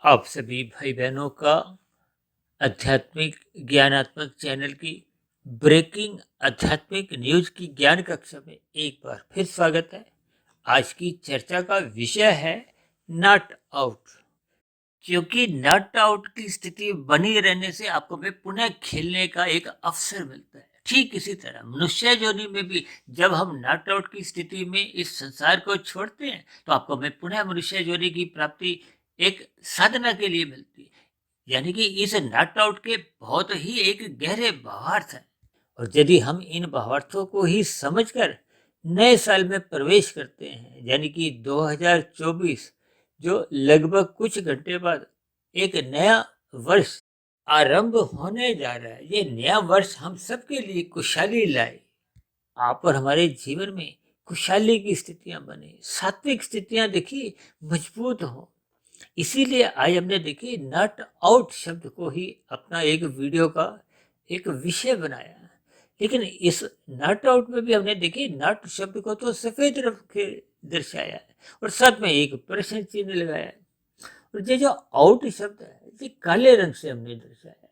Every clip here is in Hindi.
आप सभी भाई बहनों का आध्यात्मिक ज्ञानात्मक चैनल की ब्रेकिंग आध्यात्मिक न्यूज की ज्ञान कक्षा में एक बार फिर स्वागत है। आज की चर्चा का विषय है नॉट आउट। क्योंकि नॉट आउट की स्थिति बनी रहने से आपको में पुनः खेलने का एक अवसर मिलता है। ठीक इसी तरह मनुष्य योनि में भी जब हम नॉट आउट की स्थिति में इस संसार को छोड़ते हैं तो आपको में पुनः मनुष्य योनि की प्राप्ति एक साधना के लिए मिलती है। यानी कि इस नॉट आउट के बहुत ही एक गहरे भावार्थ हैं। और यदि हम इन भावार्थों को ही समझकर नए साल में प्रवेश करते हैं, यानी कि 2024, जो लगभग कुछ घंटे बाद एक नया वर्ष आरंभ होने जा रहा है, ये नया वर्ष हम सबके लिए खुशहाली लाए। आप और हमारे जीवन में खुशहाली की स्थितियां बने, सात्विक स्थितियां देखिए मजबूत हो। इसीलिए आज हमने देखिए नॉट आउट शब्द को ही अपना एक वीडियो का एक विषय बनाया। लेकिन इस नॉट आउट में भी हमने देखिए नॉट शब्द को तो सफेद रंग के दर्शाया है और साथ में एक प्रश्न चिन्ह लगाया है। और ये जो आउट शब्द है ये काले रंग से हमने दर्शाया है।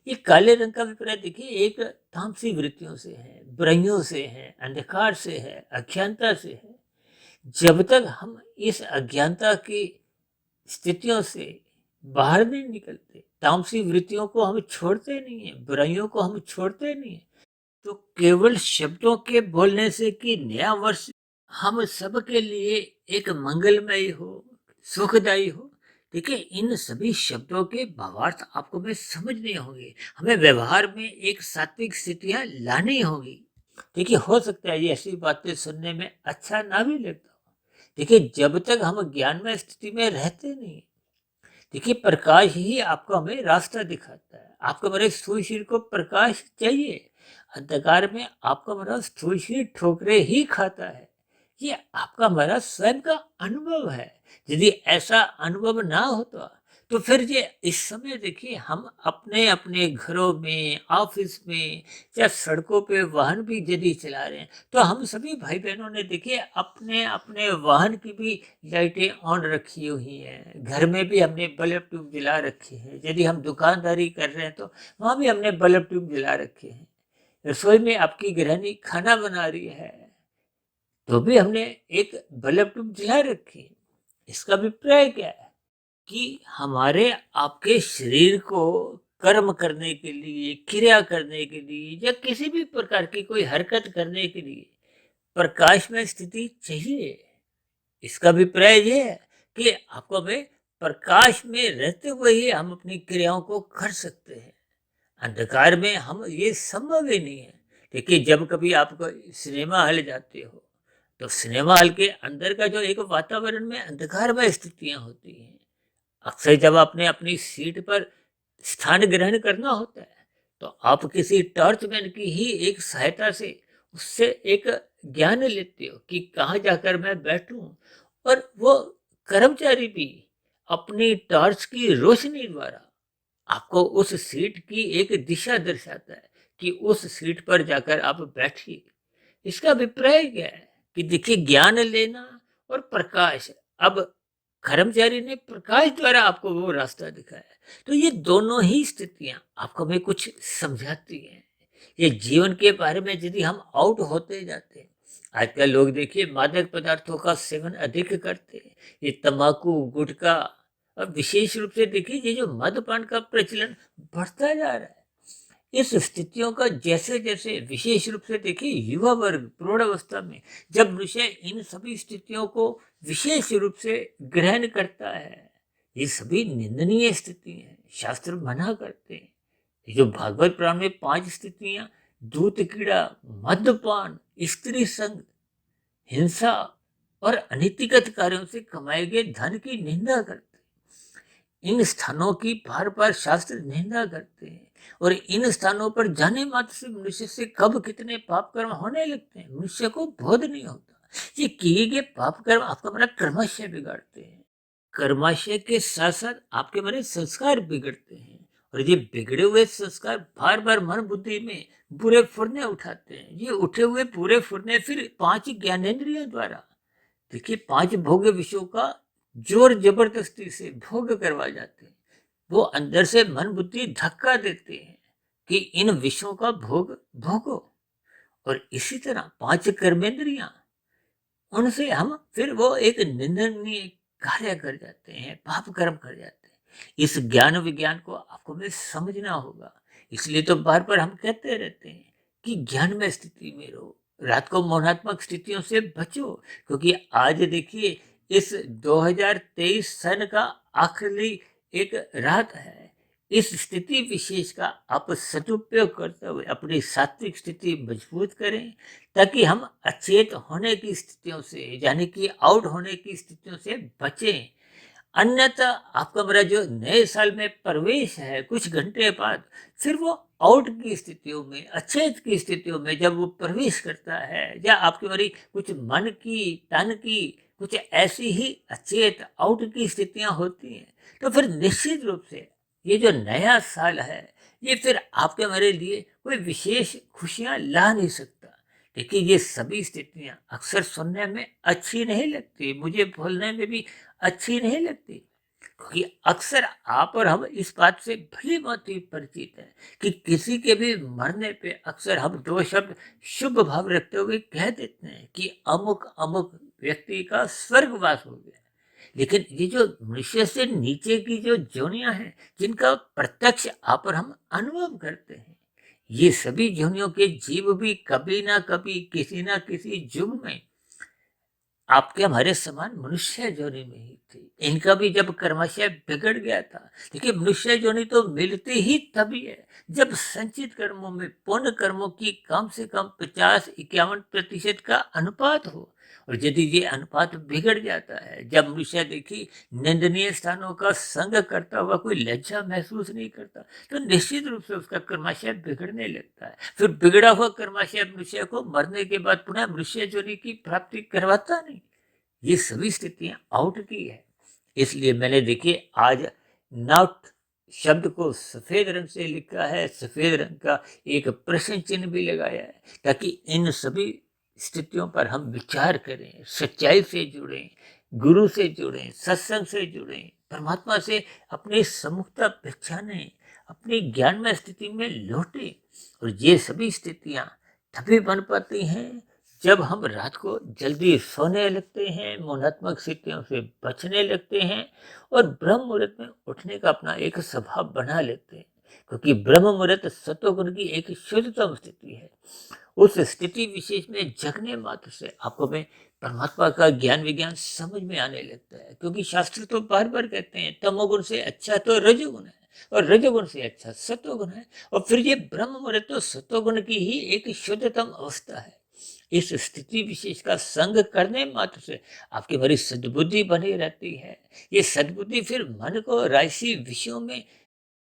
ये काले रंग का अभिप्राय देखिए एक तामसी वृत्तियों से है, बुराइयों से है, अंधकार से है, अज्ञानता से है। जब तक हम इस अज्ञानता की स्थितियों से बाहर नहीं निकलते, तामसी वृत्तियों को हम छोड़ते नहीं है, बुराइयों को हम छोड़ते नहीं है, तो केवल शब्दों के बोलने से कि नया वर्ष हम सबके लिए एक मंगलमय हो, सुखदायी हो, देखिए इन सभी शब्दों के भावार्थ आपको में समझने होंगे। हमें व्यवहार में एक सात्विक स्थितियां लानी होगी। देखिए हो सकता है ये ऐसी बातें सुनने में अच्छा ना भी लगता हो। देखिए जब तक हम ज्ञानमय स्थिति में रहते नहीं, देखिए प्रकाश ही आपको हमें रास्ता दिखाता है। आपको हमारे स्थूल शरीर को प्रकाश चाहिए। अंधकार में आपका हमारा स्थूल शरीर ठोकरे ही खाता है। ये आपका हमारा स्वयं का अनुभव है। यदि ऐसा अनुभव ना होता तो फिर ये इस समय देखिए हम अपने अपने घरों में, ऑफिस में या सड़कों पे वाहन भी यदि चला रहे हैं तो हम सभी भाई बहनों ने देखिए अपने अपने वाहन की भी लाइटें ऑन रखी हुई हैं। घर में भी हमने बल्ब ट्यूब जला रखे हैं। यदि हम दुकानदारी कर रहे हैं तो वहाँ भी हमने बल्ब ट्यूब जला रखे हैं। रसोई में आपकी गृहिणी खाना बना रही है तो भी हमने एक बल्ब ट्यूब जला रखी है। इसका अभिप्राय क्या है कि हमारे आपके शरीर को कर्म करने के लिए, क्रिया करने के लिए या किसी भी प्रकार की कोई हरकत करने के लिए प्रकाश में स्थिति चाहिए। इसका अभिप्राय ये है कि आपको हमें प्रकाश में रहते हुए ही हम अपनी क्रियाओं को कर सकते हैं। अंधकार में हम ये संभव ही नहीं है। देखिए जब कभी आप सिनेमा हॉल जाते हो तो सिनेमा हॉल के अंदर का जो एक वातावरण में अंधकारमय स्थितियां होती हैं। अक्सर जब आपने अपनी सीट पर स्थान ग्रहण करना होता है तो आप किसी टॉर्चमैन की ही एक सहायता से उससे एक ज्ञान लेते हो कि कहाँ जाकर मैं बैठूं। और वो कर्मचारी भी अपनी टॉर्च की रोशनी द्वारा आपको उस सीट की एक दिशा दर्शाता है कि उस सीट पर जाकर आप बैठिए। इसका अभिप्राय क्या है कि देखिए ज्ञान लेना और प्रकाश, अब कर्मचारी ने प्रकाश द्वारा आपको वो रास्ता दिखाया है। तो ये दोनों ही स्थितियां आपको हमें कुछ समझाती हैं। ये जीवन के बारे में यदि हम आउट होते जाते हैं, आजकल लोग देखिए मादक पदार्थों का सेवन अधिक करते हैं। ये तंबाकू, गुटखा और विशेष रूप से देखिए ये जो मद्यपान का प्रचलन बढ़ता जा रहा है। इस स्थितियों का जैसे जैसे विशेष रूप से देखिए युवा वर्ग प्रौढ़ अवस्था में जब मनुष्य इन सभी स्थितियों को विशेष रूप से ग्रहण करता है, ये सभी निंदनीय स्थिति हैं। शास्त्र मना करते हैं। ये जो भागवत पुराण में 5 स्थितियां, दूत कीड़ा, मद्यपान, स्त्री संग, हिंसा और अनैतिकत कार्यों से कमाए गए धन की निंदा करते हैं। इन स्थानों की बार बार शास्त्र निंदा करते हैं। और इन स्थानों पर जाने मात्र से मनुष्य से कब कितने पाप कर्म होने लगते हैं मनुष्य को बोध नहीं होता। ये किए गए पाप कर्म आपका बड़ा कर्माशय बिगाड़ते हैं। कर्माशय के साथ साथ आपके बड़े संस्कार बिगड़ते हैं। और ये बिगड़े हुए संस्कार बार बार मन बुद्धि में बुरे फुरने उठाते हैं। ये उठे हुए बुरे फुरने फिर 5 ज्ञानेंद्रियों द्वारा देखिए 5 भोग्य विषयों का जोर जबरदस्ती से भोग करवा जाते हैं। वो अंदर से मन बुद्धि धक्का देते हैं कि इन विषयों का भोग भोगो। और इसी तरह 5 कर्मेंद्रियां, उनसे हम फिर वो एक निंदनीय कार्य कर जाते हैं, पाप कर्म कर जाते हैं। इस ज्ञान विज्ञान को आपको में समझना होगा। इसलिए तो बार बार हम कहते रहते हैं कि ज्ञान में स्थिति में रहो, रात को मौनात्मक स्थितियों से बचो। क्योंकि आज देखिए, इस 2023 सन का आखिरी एक रात है। इस स्थिति विशेष का आप सदुपयोग करते हुए अपनी सात्विक स्थिति मजबूत करें, ताकि हम अचेत होने की स्थितियों से, यानी कि आउट होने की स्थितियों से बचें। अन्यथा आपका मेरा जो नए साल में प्रवेश है, कुछ घंटे बाद फिर वो आउट की स्थितियों में, अचेत की स्थितियों में जब वो प्रवेश करता है, या आपकी मेरी कुछ मन की, तन की कुछ ऐसी ही अचेत आउट की स्थितियां होती हैं, तो फिर निश्चित रूप से ये जो नया साल है, ये फिर आपके मेरे लिए कोई विशेष खुशियां ला नहीं सकता। देखिए, ये सभी स्थितियां अक्सर सुनने में अच्छी नहीं लगती, मुझे बोलने में भी अच्छी नहीं लगती, क्योंकि अक्सर आप और हम इस बात से भली भांति परिचित हैं कि किसी के भी मरने पे अक्सर हम 2 शब्द शुभ भाव रखते हुए कह देते हैं कि अमुक अमुक व्यक्ति का स्वर्गवास हो गया। लेकिन ये जो मनुष्य से नीचे की जो जोनियां हैं, जिनका प्रत्यक्ष आप और हम अनुभव करते हैं, ये सभी जोनियों के जीव भी कभी ना कभी, किसी ना किसी युग में आपके हमारे समान मनुष्य जोनि में ही थी। इनका भी जब कर्माशय बिगड़ गया था। देखिए, मनुष्य जोनि तो मिलती ही तभी है जब संचित कर्मों में पुण्य कर्मों की कम से कम 50-51% का अनुपात हो। और यदि ये अनुपात बिगड़ जाता है, जब मनुष्य देखिए निंदनीय स्थानों का संग करता हुआ कोई लज्जा महसूस नहीं करता, तो निश्चित रूप से उसका कर्माशय बिगड़ने लगता है। फिर बिगड़ा हुआ कर्माशय मनुष्य को मरने के बाद पुनः मनुष्य जोनि की प्राप्ति करवाता नहीं। ये सभी स्थितियां आउट की है। इसलिए मैंने देखिए आज नॉट शब्द को सफेद रंग से लिखा है, सफेद रंग का एक प्रश्न चिन्ह भी लगाया है, ताकि इन सभी स्थितियों पर हम विचार करें, सच्चाई से जुड़ें, गुरु से जुड़ें, सत्संग से जुड़ें, परमात्मा से अपनी सम्मुखता पहचानें, अपनी ज्ञानमय स्थिति में लौटें। और ये सभी स्थितियां तभी बन पाती हैं जब हम रात को जल्दी सोने लगते हैं, मौनात्मक स्थितियों से बचने लगते हैं, और ब्रह्म मुहूर्त में उठने का अपना एक स्वभाव बना लेते हैं। क्योंकि ब्रह्म मुहूर्त सत्वगुण की एक शुद्धतम स्थिति है। उस स्थिति विशेष में जगने मात्र से आपको में परमात्मा का ज्ञान विज्ञान समझ में आने लगता है। क्योंकि शास्त्र तो बार बार कहते हैं तमोगुण से अच्छा तो रजोगुण है, और रजोगुण से अच्छा सत्वगुण है। और फिर ये ब्रह्म मुहूर्त तो सत्वगुण की ही एक शुद्धतम अवस्था है। इस स्थिति विशेष का संग करने मात्र से आपकी हमारी सद्बुद्धि बनी रहती है। ये सद्बुद्धि फिर मन को राशि विषयों में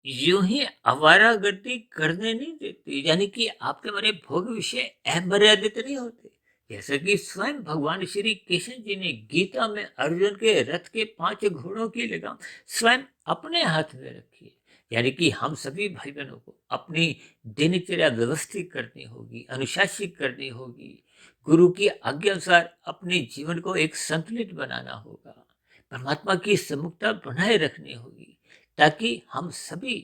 यूं ही आवारागर्दी करने नहीं देती, यानी कि आपके हमारे भोग विषय अमर्यादित नहीं होते। जैसे कि स्वयं भगवान श्री कृष्ण जी ने गीता में अर्जुन के रथ के 5 घोड़ों की लगाम स्वयं अपने हाथ में रखी है। यानी कि हम सभी भाई बहनों को अपनी दिनचर्या व्यवस्थित करनी होगी, अनुशासित करनी होगी, गुरु की आज्ञा अनुसार अपने जीवन को एक संतुलित बनाना होगा, परमात्मा की सम्मुखता बनाए रखनी होगी, ताकि हम सभी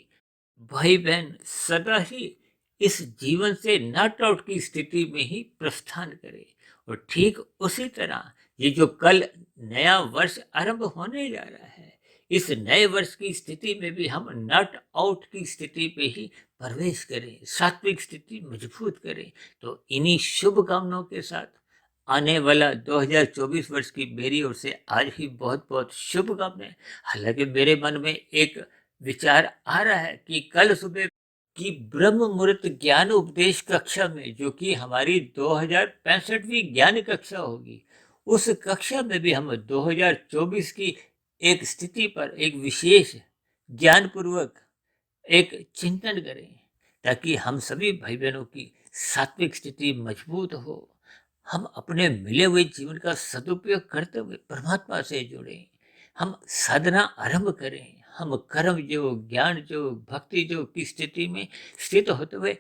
भाई बहन सदा ही इस जीवन से नॉट आउट की स्थिति में ही प्रस्थान करें। और ठीक उसी तरह ये जो कल नया वर्ष आरंभ होने जा रहा है, इस नए वर्ष की स्थिति में भी हम नॉट आउट की स्थिति पे ही प्रवेश करें, सात्विक स्थिति मजबूत करें। तो इन्हीं शुभकामनाओं के साथ आने वाला 2024 वर्ष की मेरी ओर से आज ही बहुत बहुत शुभकामनाएं। हालांकि मेरे मन में एक विचार आ रहा है कि कल सुबह की ब्रह्म मुहूर्त ज्ञान उपदेश कक्षा में, जो कि हमारी 2065वीं ज्ञान कक्षा होगी, उस कक्षा में भी हम 2024 की एक स्थिति पर एक विशेष ज्ञान पूर्वक एक चिंतन करें, ताकि हम सभी भाई बहनों की सात्विक स्थिति मजबूत हो। हम अपने मिले हुए जीवन का सदुपयोग करते हुए परमात्मा से जुड़ें, हम साधना आरंभ करें, हम कर्म योग, ज्ञान योग, भक्ति योग की स्थिति में स्थित होते हुए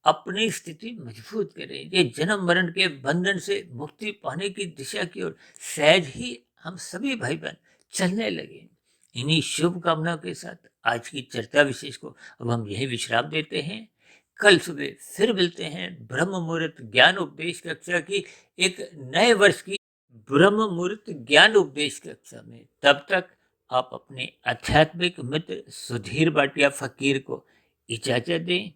अपनी स्थिति मजबूत करें। ये जन्म मरण के बंधन से मुक्ति पाने की दिशा की ओर सहज ही हम सभी भाई बहन चलने लगे। इन्हीं शुभकामनाओं के साथ आज की चर्चा विशेष को अब हम यही विश्राम देते हैं। कल सुबह फिर मिलते हैं ब्रह्म मुहूर्त ज्ञान उपदेश कक्षा की एक नए वर्ष की ब्रह्म मुहूर्त ज्ञान उपदेश कक्षा में। तब तक आप अपने आध्यात्मिक मित्र सुधीर भाटिया फकीर को इजाजत दें।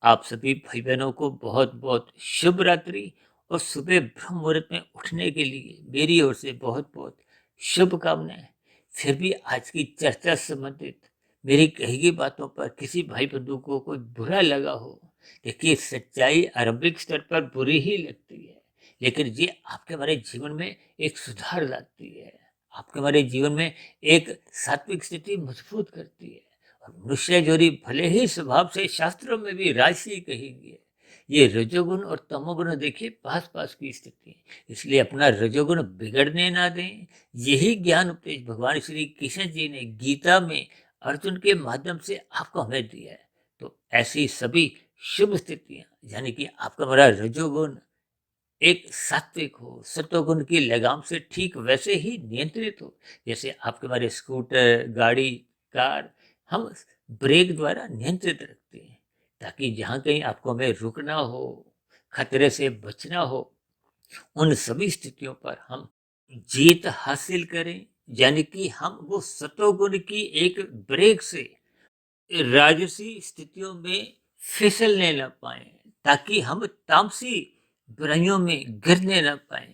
आप सभी भाई बहनों को बहुत बहुत शुभ रात्रि और सुबह ब्रह्म मुहूर्त में उठने के लिए मेरी ओर से बहुत बहुत शुभकामनाएं। फिर भी आज की चर्चा से संबंधित मेरी कही गई बातों पर किसी भाई बंधु को कोई बुरा लगा हो, देखिए सच्चाई आरंभिक स्तर पर बुरी ही लगती है, लेकिन ये आपके हमारे जीवन में एक सुधार लाती है, आपके हमारे जीवन में एक सात्विक स्थिति मजबूत करती है। और मनुष्य जोरी भले ही स्वभाव से शास्त्रों में भी राशि कही गई है, ये रजोगुण और तमोगुण देखिए पास पास की स्थिति है, इसलिए अपना रजोगुण बिगड़ने ना दें। यही ज्ञान उपदेश भगवान श्री कृष्ण जी ने गीता में अर्जुन के माध्यम से आपको हमें दिया है। तो ऐसी सभी शुभ स्थितियां, यानी कि आपका हमारा रजोगुण एक सात्विक हो, सत्वगुण की लगाम से ठीक वैसे ही नियंत्रित हो, जैसे आपके हमारे स्कूटर, गाड़ी, कार हम ब्रेक द्वारा नियंत्रित रखते हैं, ताकि जहाँ कहीं आपको हमें रुकना हो, खतरे से बचना हो, उन सभी स्थितियों पर हम जीत हासिल करें, यानी कि हम वो सत्वगुण की एक ब्रेक से राजसी स्थितियों में फिसलने न पाए, ताकि हम तामसी बुराइयों में गिरने न पाए।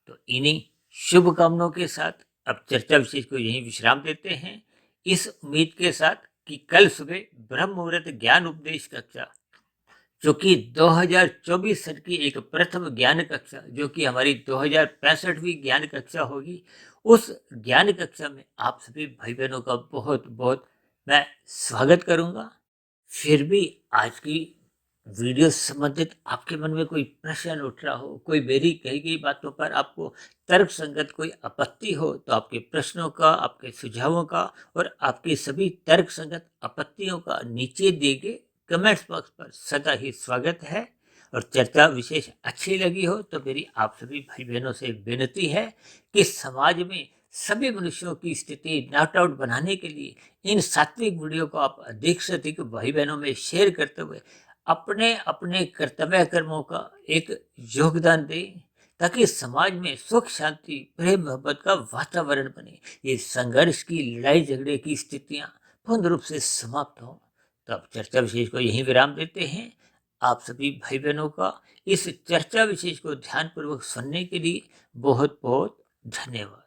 तो इन्हीं शुभकामनाओं के साथ अब चर्चा विशेष को यहीं विश्राम देते हैं, इस उम्मीद के साथ कि कल सुबह ब्रह्म मुहूर्त ज्ञान उपदेश कक्षा, जो कि 2024 सन की एक प्रथम ज्ञान कक्षा, जो कि हमारी 2065वीं ज्ञान कक्षा होगी, उस ज्ञान कक्षा में आप सभी भाई बहनों का बहुत बहुत मैं स्वागत करूंगा। फिर भी आज की वीडियो से संबंधित आपके मन में कोई प्रश्न उठ रहा हो, कोई मेरी कही गई बातों पर आपको तर्क संगत कोई आपत्ति हो, तो आपके प्रश्नों का, आपके सुझावों का और आपकी सभी तर्क संगत आपत्तियों का नीचे दिए गए कमेंट्स बॉक्स पर सदा ही स्वागत है। और चर्चा विशेष अच्छी लगी हो तो मेरी आप सभी भाई बहनों से विनती है कि समाज में सभी मनुष्यों की स्थिति नॉट आउट बनाने के लिए इन सात्विक वीडियो को आप अधिक से अधिक भाई बहनों में शेयर करते हुए अपने अपने कर्तव्य कर्मों का एक योगदान दें, ताकि समाज में सुख शांति प्रेम मोहब्बत का वातावरण बने, ये संघर्ष की लड़ाई झगड़े की स्थितियां पूर्ण रूप से समाप्त हों। तो अब चर्चा विशेष को यहीं विराम देते हैं। आप सभी भाई बहनों का इस चर्चा विशेष को ध्यानपूर्वक सुनने के लिए बहुत बहुत धन्यवाद।